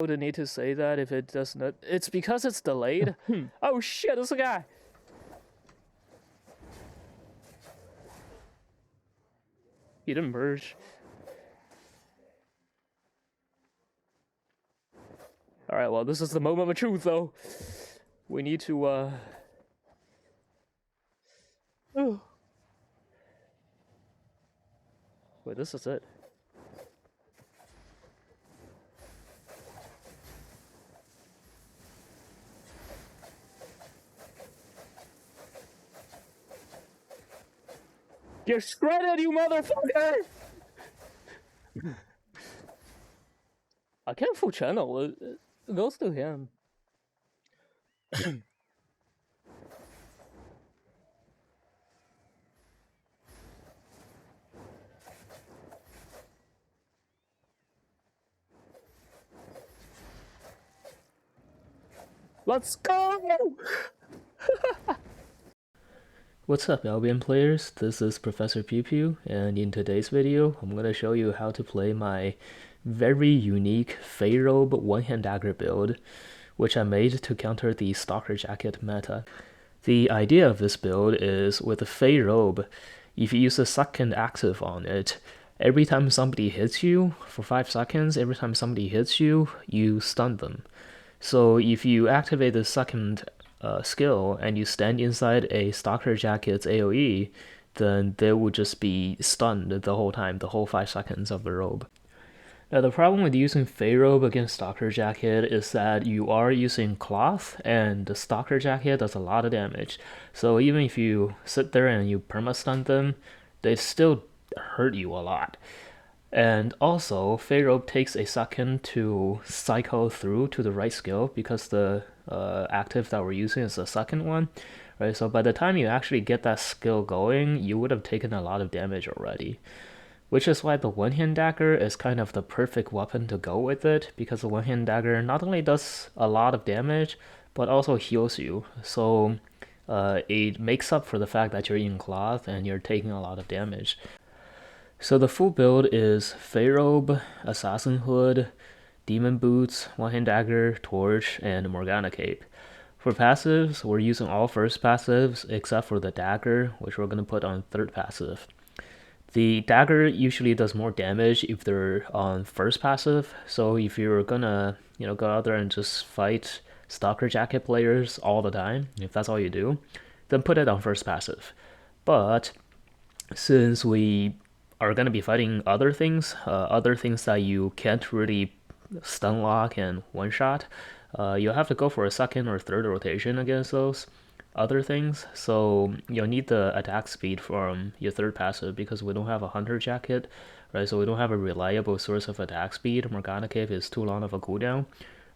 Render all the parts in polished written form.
Would need to say that if it does not. It's because it's delayed. Oh shit! It's a guy. He didn't merge. All right. Well, this is the moment of truth, though. We need to. Oh. Wait, this is it. You're shredded, you motherfucker! I can't full channel. It goes to him. Let's go! What's up, Albion players? This is Professor Pew Pew, and in today's video, I'm gonna show you how to play my very unique Pharaoh one-hand dagger build, which I made to counter the Stalker Jacket meta. The idea of this build is with the Pharaoh, if you use a second active on it, every time somebody hits you for 5 seconds, every time somebody hits you, you stun them. So if you activate the second skill and you stand inside a Stalker Jackets AoE, then they will just be stunned the whole time, the whole 5 seconds of the robe. Now the problem with using Pharaoh against Stalker Jacket is that you are using cloth, and the Stalker Jacket does a lot of damage. So even if you sit there and you perma-stun them, they still hurt you a lot. And also, Pharaoh takes a second to cycle through to the right skill because the active that we're using is the second one, right? So by the time you actually get that skill going, you would have taken a lot of damage already. Which is why the one-hand dagger is kind of the perfect weapon to go with it, because the one-hand dagger not only does a lot of damage, but also heals you. So it makes up for the fact that you're in cloth and you're taking a lot of damage. So the full build is Pharaoh, Assassin Hood, Demon Boots, One-Hand Dagger, Torch, and Morgana Cape. For passives, we're using all first passives except for the dagger, which we're going to put on third passive. The dagger usually does more damage if they're on first passive, so if you're gonna, go out there and just fight Stalker Jacket players all the time, if that's all you do, then put it on first passive. But since we are going to be fighting other things that you can't really stun lock and one shot, you'll have to go for a second or third rotation against those other things. So you'll need the attack speed from your third passive because we don't have a Hunter Jacket, right? So we don't have a reliable source of attack speed. Morgana Cave is too long of a cooldown,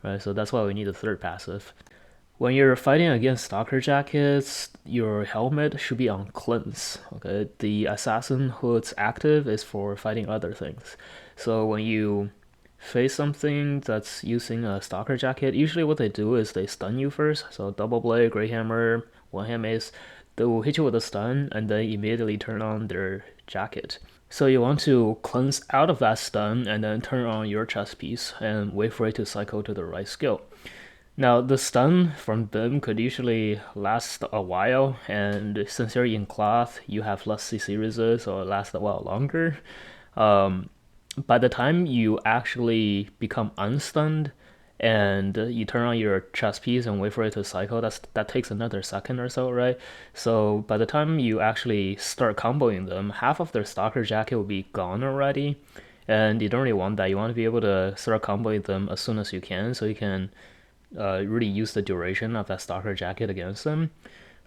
right? So that's why we need a third passive. When you're fighting against Stalker Jackets, your helmet should be on cleanse. Okay, the Assassin Hood's active is for fighting other things. So when you face something that's using a Stalker Jacket, usually what they do is they stun you first. So double blade, great hammer, one hand mace, they will hit you with a stun and then immediately turn on their jacket. So you want to cleanse out of that stun and then turn on your chest piece and wait for it to cycle to the right skill. Now, the stun from them could usually last a while, and since you're in cloth, you have less CC resist, so it lasts a while longer. By the time you actually become unstunned and you turn on your chest piece and wait for it to cycle, that takes another second or so, right? So by the time you actually start comboing them, half of their Stalker Jacket will be gone already, and you don't really want that. You want to be able to start comboing them as soon as you can, so you can really use the duration of that Stalker Jacket against them.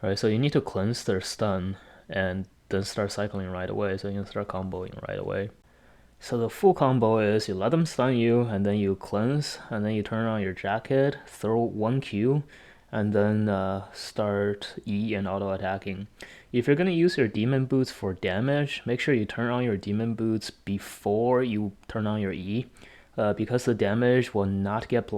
Right, so you need to cleanse their stun and then start cycling right away, so you can start comboing right away. So the full combo is you let them stun you, and then you cleanse, and then you turn on your jacket, throw 1 Q, and then start E and auto attacking. If you're going to use your demon boots for damage, make sure you turn on your demon boots before you turn on your E. Because the damage will not get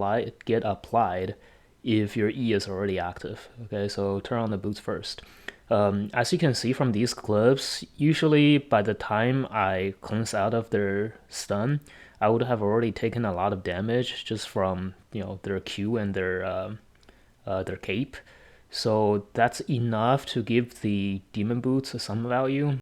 applied if your E is already active. Okay, so turn on the boots first. As you can see from these clips, usually by the time I cleanse out of their stun, I would have already taken a lot of damage just from their Q and their cape. So that's enough to give the demon boots some value.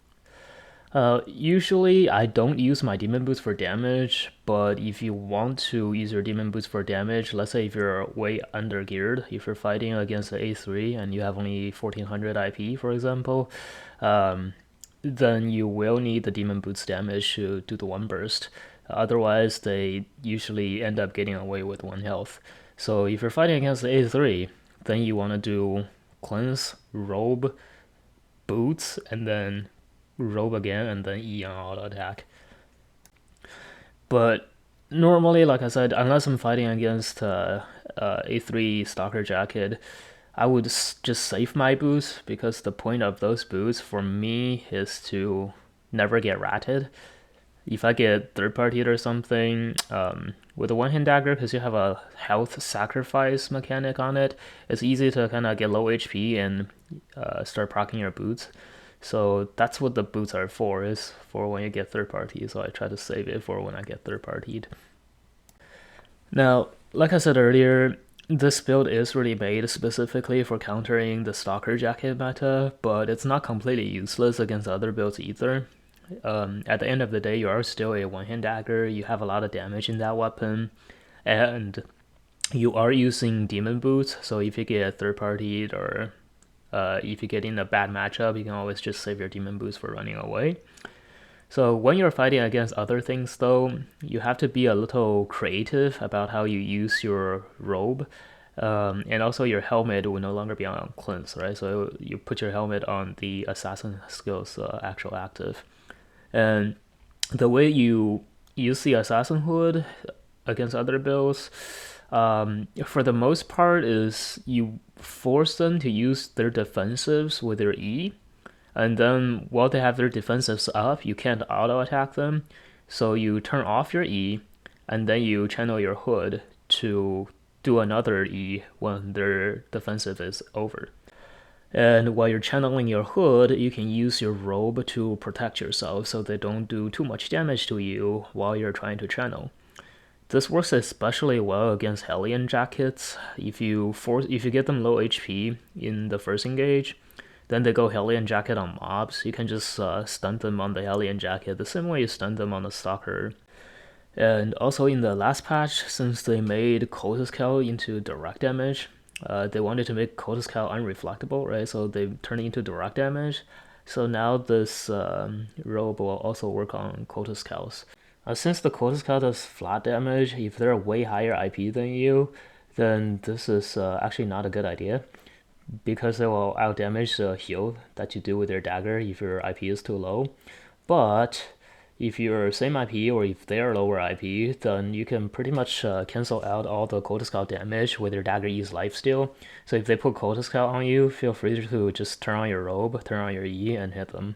Usually I don't use my demon boots for damage, but if you want to use your demon boots for damage, let's say if you're way under geared, if you're fighting against the A3 and you have only 1400 IP, for example, then you will need the demon boots damage to do the one burst. Otherwise, they usually end up getting away with one health. So if you're fighting against the A3, then you want to do cleanse, robe, boots, and then robe again, and then E on auto attack. But normally, like I said, unless I'm fighting against A3 Stalker Jacket, I would just save my boots, because the point of those boots for me is to never get ratted. If I get third partied or something, with a one-hand dagger, because you have a health sacrifice mechanic on it, it's easy to kind of get low HP and start proccing your boots. So that's what the boots are for, is for when you get third party. So I try to save it for when I get third partied. Now, like I said earlier, this build is really made specifically for countering the Stalker Jacket meta, but it's not completely useless against other builds either. At the end of the day, you are still a one-hand dagger, you have a lot of damage in that weapon, and you are using demon boots, so if you get third partied or if you get in a bad matchup, you can always just save your demon boots for running away. So when you're fighting against other things though, you have to be a little creative about how you use your robe. And also your helmet will no longer be on cleanse, right? So you put your helmet on the assassin skills actual active. And the way you use the assassin hood against other builds, for the most part, is you force them to use their defensives with their E, and then while they have their defensives up, you can't auto attack them, so you turn off your E, and then you channel your hood to do another E when their defensive is over. And while you're channeling your hood, you can use your robe to protect yourself so they don't do too much damage to you while you're trying to channel. This works especially well against Hellion Jackets. If you get them low HP in the first engage, then they go Hellion Jacket on mobs, you can just stun them on the Hellion Jacket the same way you stun them on the Stalker. And also in the last patch, since they made Cultist Cowl into direct damage, they wanted to make Cultist Cowl unreflectable, right? So they turned it into direct damage. So now this robe will also work on Cultist Cowls. Since the Cultist Cowl does flat damage, if they're way higher IP than you, then this is actually not a good idea, because they will outdamage the heal that you do with their dagger if your IP is too low. But if you're same IP or if they're lower IP, then you can pretty much cancel out all the Cultist Cowl damage with your dagger E's lifesteal. So if they put Cultist Cowl on you, feel free to just turn on your robe, turn on your E, and hit them.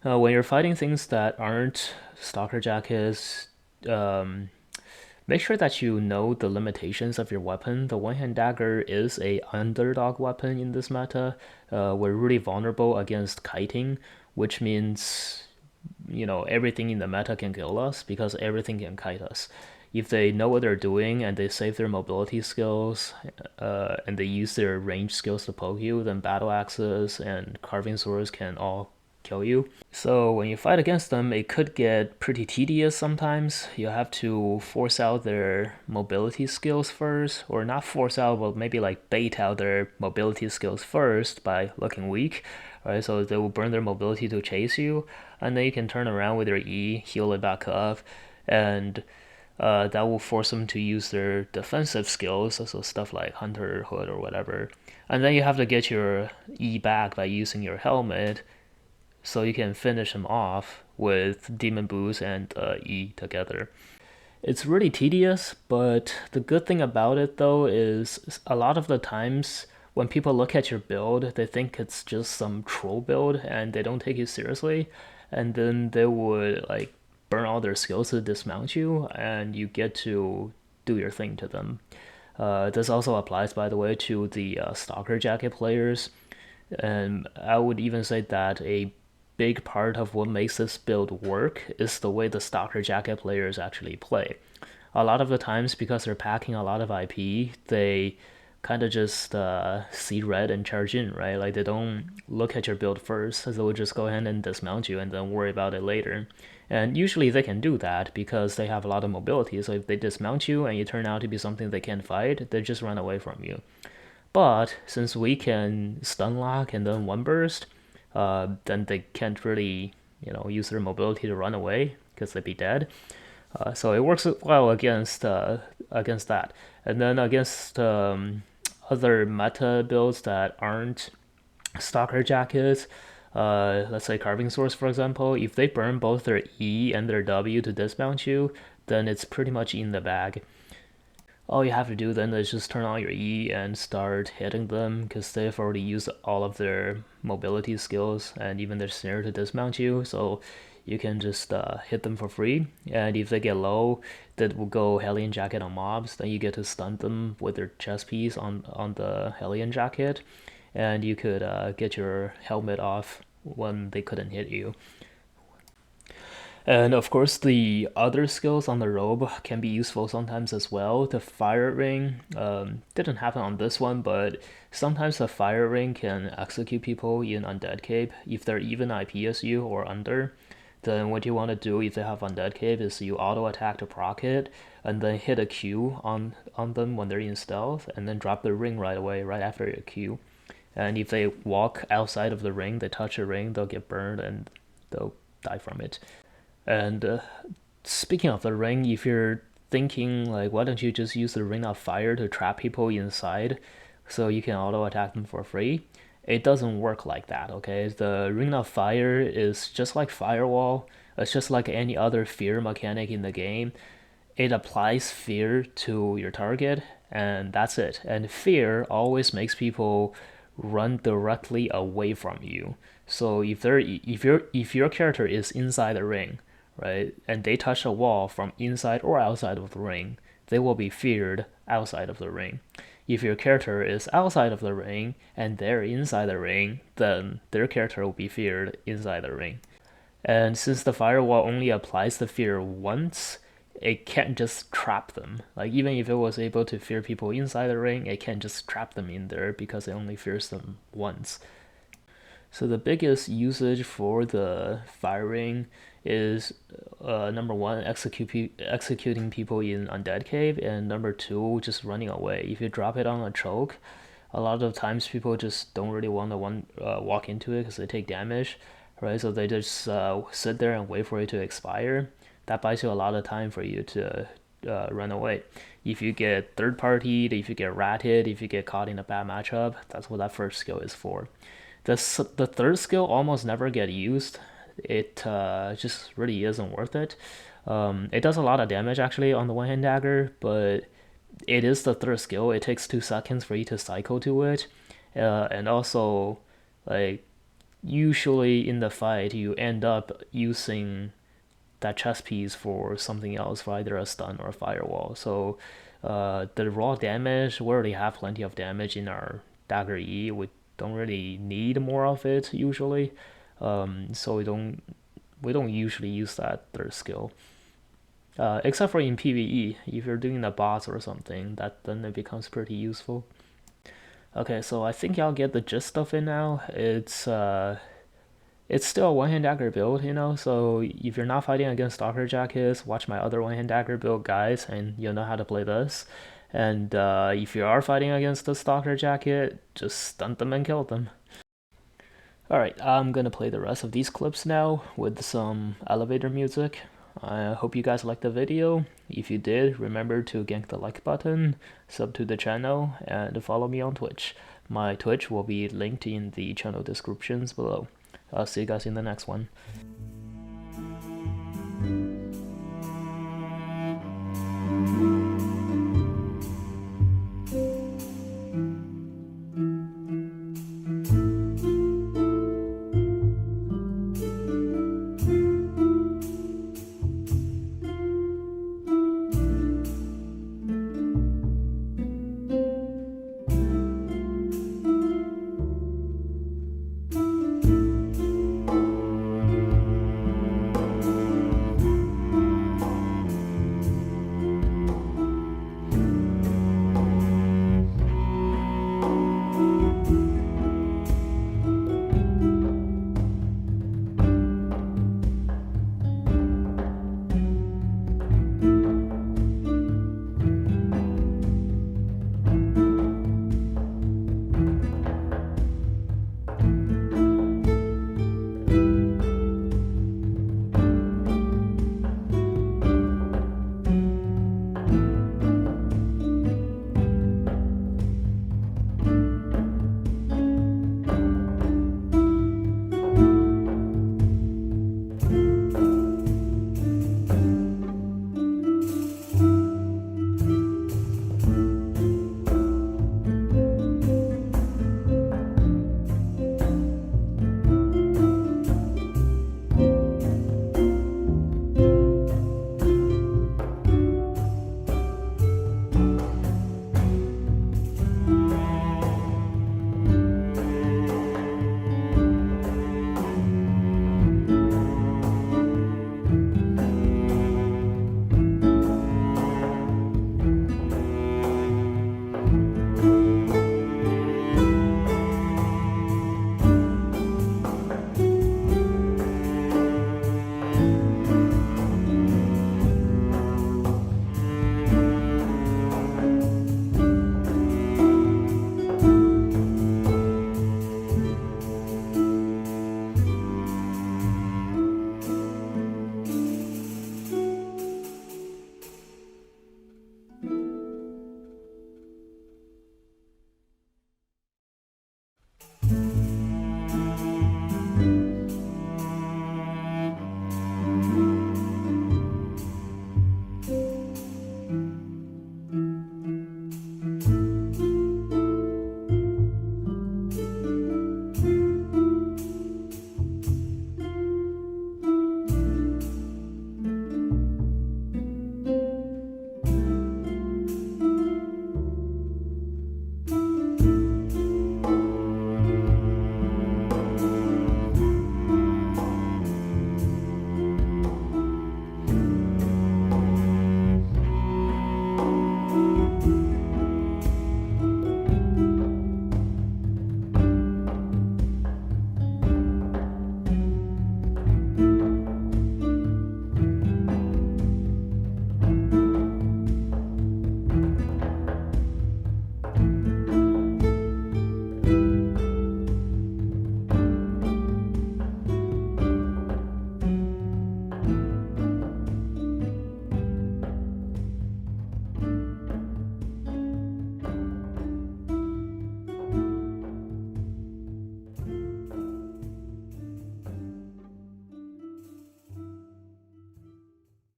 When you're fighting things that aren't Stalker Jackets, make sure that you know the limitations of your weapon. The one-hand dagger is a underdog weapon in this meta. We're really vulnerable against kiting, which means everything in the meta can kill us because everything can kite us. If they know what they're doing and they save their mobility skills and they use their range skills to poke you, then battle axes and carving swords can all kill you. So when you fight against them, it could get pretty tedious sometimes. You have to force out their mobility skills first, or not force out, but maybe like bait out their mobility skills first by looking weak, right? So they will burn their mobility to chase you, and then you can turn around with your E, heal it back up, and that will force them to use their defensive skills, so stuff like Hunter Hood or whatever. And then you have to get your E back by using your helmet, so you can finish them off with Demon Boost and E together. It's really tedious, but the good thing about it though is a lot of the times when people look at your build, they think it's just some troll build and they don't take you seriously, and then they would like burn all their skills to dismount you, and you get to do your thing to them. This also applies, by the way, to the Stalker Jacket players, and I would even say that a big part of what makes this build work is the way the Stalker Jacket players actually play. A lot of the times, because they're packing a lot of IP, they kind of just see red and charge in, right? Like they don't look at your build first, so they'll just go ahead and dismount you and then worry about it later. And usually they can do that because they have a lot of mobility, so if they dismount you and you turn out to be something they can't fight, they just run away from you. But since we can stun lock and then one burst, then they can't really, use their mobility to run away because they'd be dead. So it works well against that, and then against other meta builds that aren't Stalker Jackets. Let's say Carving Swords, for example. If they burn both their E and their W to dismount you, then it's pretty much in the bag. All you have to do then is just turn on your E and start hitting them because they've already used all of their mobility skills and even their snare to dismount you. So you can just hit them for free. And if they get low, that will go Hellion Jacket on mobs. Then you get to stun them with their chest piece on the Hellion Jacket. And you could get your helmet off when they couldn't hit you. And of course, the other skills on the robe can be useful sometimes as well. The fire ring didn't happen on this one, but sometimes the fire ring can execute people in Undead Cape if they're even IP as you or under. Then what you want to do if they have Undead Cape is you auto attack to proc it and then hit a Q on them when they're in stealth and then drop the ring right away right after your Q. And if they walk outside of the ring, they touch a ring, they'll get burned and they'll die from it. And speaking of the ring, if you're thinking like, why don't you just use the ring of fire to trap people inside so you can auto attack them for free? It doesn't work like that, okay? The ring of fire is just like firewall. It's just like any other fear mechanic in the game. It applies fear to your target, and that's it. And fear always makes people run directly away from you. So if your character is inside the ring, right, and they touch a wall from inside or outside of the ring, they will be feared outside of the ring. If your character is outside of the ring and they're inside the ring, then their character will be feared inside the ring. And since the firewall only applies the fear once, it can't just trap them. Like even if it was able to fear people inside the ring, it can't just trap them in there because it only fears them once. So the biggest usage for the firing is number one, executing people in Undead Cave, and number two, just running away. If you drop it on a choke, a lot of times people just don't really want to walk into it because they take damage, right? So they just sit there and wait for it to expire. That buys you a lot of time for you to run away. If you get third-partied, if you get ratted, if you get caught in a bad matchup, that's what that first skill is for. The third skill almost never get used. It just really isn't worth it. It does a lot of damage actually on the one-hand dagger, but it is the third skill. It takes 2 seconds for you to cycle to it, and also like usually in the fight you end up using that chest piece for something else, for either a stun or a firewall. So the raw damage, we already have plenty of damage in our dagger E. We don't really need more of it usually, so we don't usually use that third skill, except for in PvE. If you're doing the boss or something, then it becomes pretty useful. Okay, so I think y'all get the gist of it now. It's still a one-hand dagger build, so if you're not fighting against Stalker Jackets, watch my other one-hand dagger build guys and you'll know how to play this. And if you are fighting against the Stalker Jacket, just stun them and kill them. Alright, I'm gonna play the rest of these clips now with some elevator music. I hope you guys liked the video. If you did, remember to gank the like button, sub to the channel, and follow me on Twitch. My Twitch will be linked in the channel descriptions below. I'll see you guys in the next one.